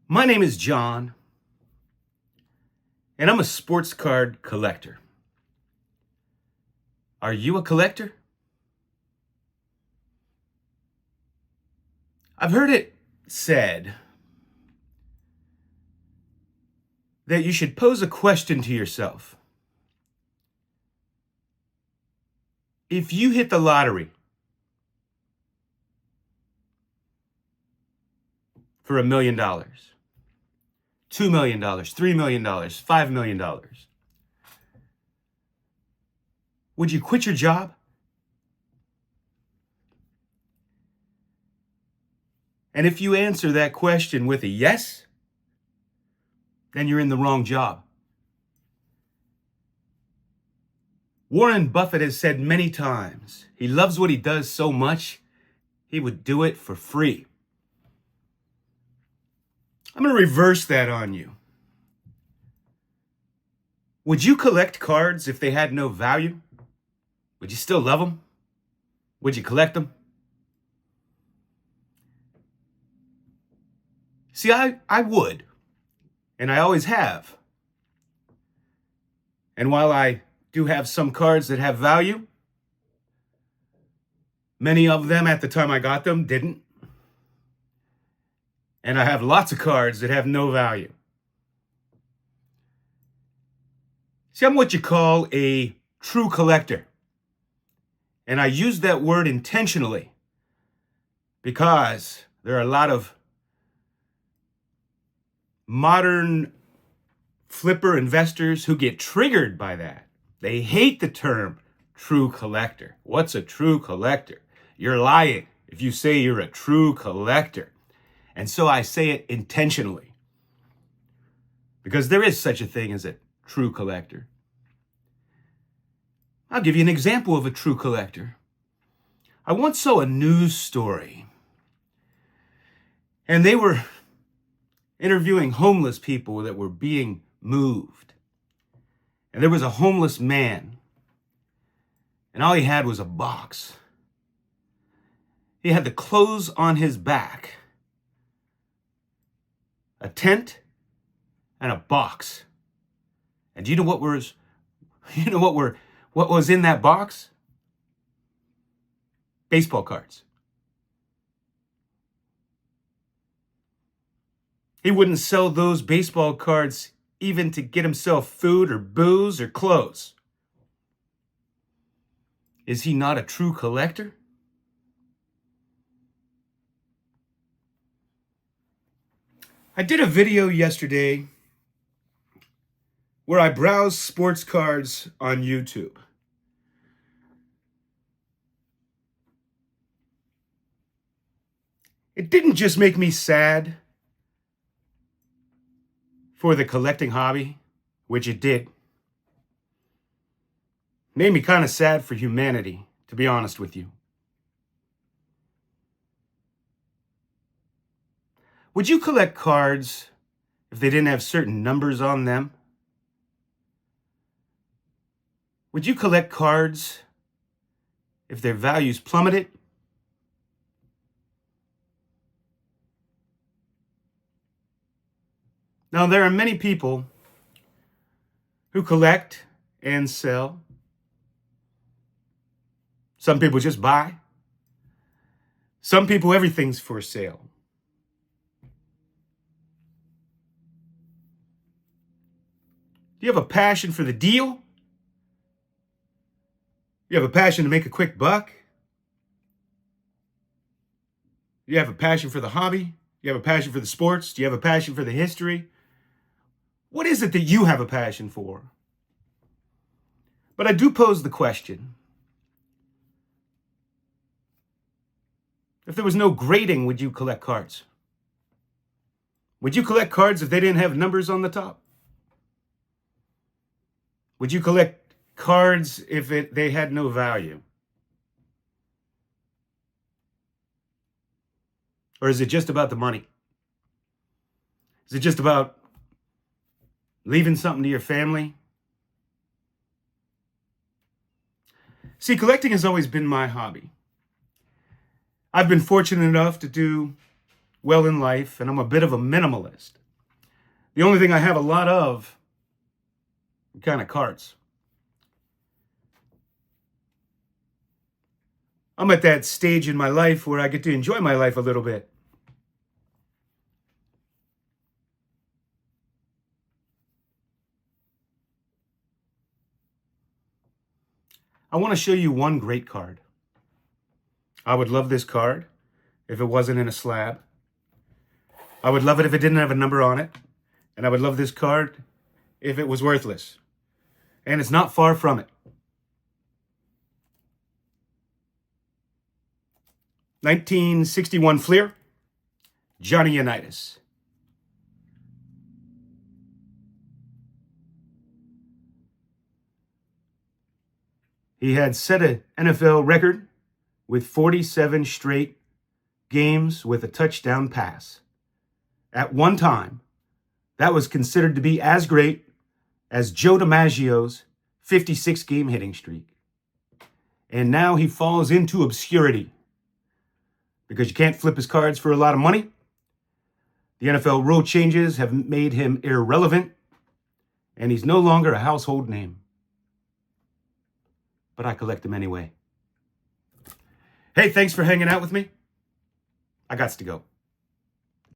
My name is John, and I'm a sports card collector. Are you a collector? I've heard it said that you should pose a question to yourself. If you hit the lottery for $1 million, $2 million, $3 million, $5 million, would you quit your job? And if you answer that question with a yes, then you're in the wrong job. Warren Buffett has said many times he loves what he does so much, he would do it for free. I'm going to reverse that on you. Would you collect cards if they had no value? Would you still love them? Would you collect them? See, I would, and I always have. And while I do have some cards that have value, many of them at the time I got them didn't. And I have lots of cards that have no value. See, I'm what you call a true collector. And I use that word intentionally because there are a lot of modern flipper investors who get triggered by that. They hate the term true collector. What's a true collector? You're lying if you say you're a true collector. And so I say it intentionally because there is such a thing as a true collector. I'll give you an example of a true collector. I once saw a news story, and they were interviewing homeless people that were being moved. And there was a homeless man, and all he had was a box. He had the clothes on his back, a tent, and a box. And do you know what was in that box? Baseball cards. He wouldn't sell those baseball cards even to get himself food or booze or clothes. Is he not a true collector? I did a video yesterday where I browsed sports cards on YouTube. It didn't just make me sad for the collecting hobby, which it did. It made me kind of sad for humanity, to be honest with you. Would you collect cards if they didn't have certain numbers on them? Would you collect cards if their values plummeted? Now, there are many people who collect and sell. Some people just buy. Some people, everything's for sale. Do you have a passion for the deal? You have a passion to make a quick buck? You have a passion for the hobby? You have a passion for the sports? Do you have a passion for the history? What is it that you have a passion for? But I do pose the question. If there was no grading, would you collect cards? Would you collect cards if they didn't have numbers on the top? Would you collect cards if they had no value? Or is it just about the money? Is it just about leaving something to your family? See, collecting has always been my hobby. I've been fortunate enough to do well in life, and I'm a bit of a minimalist. The only thing I have a lot of are kind of cards. I'm at that stage in my life where I get to enjoy my life a little bit. I want to show you one great card. I would love this card if it wasn't in a slab. I would love it if it didn't have a number on it. And I would love this card if it was worthless. And it's not far from it. 1961 Fleer, Johnny Unitas. He had set an NFL record with 47 straight games with a touchdown pass. At one time, that was considered to be as great as Joe DiMaggio's 56-game hitting streak. And now he falls into obscurity because you can't flip his cards for a lot of money. The NFL rule changes have made him irrelevant, and he's no longer a household name. But I collect them anyway. Hey, thanks for hanging out with me. I gots to go.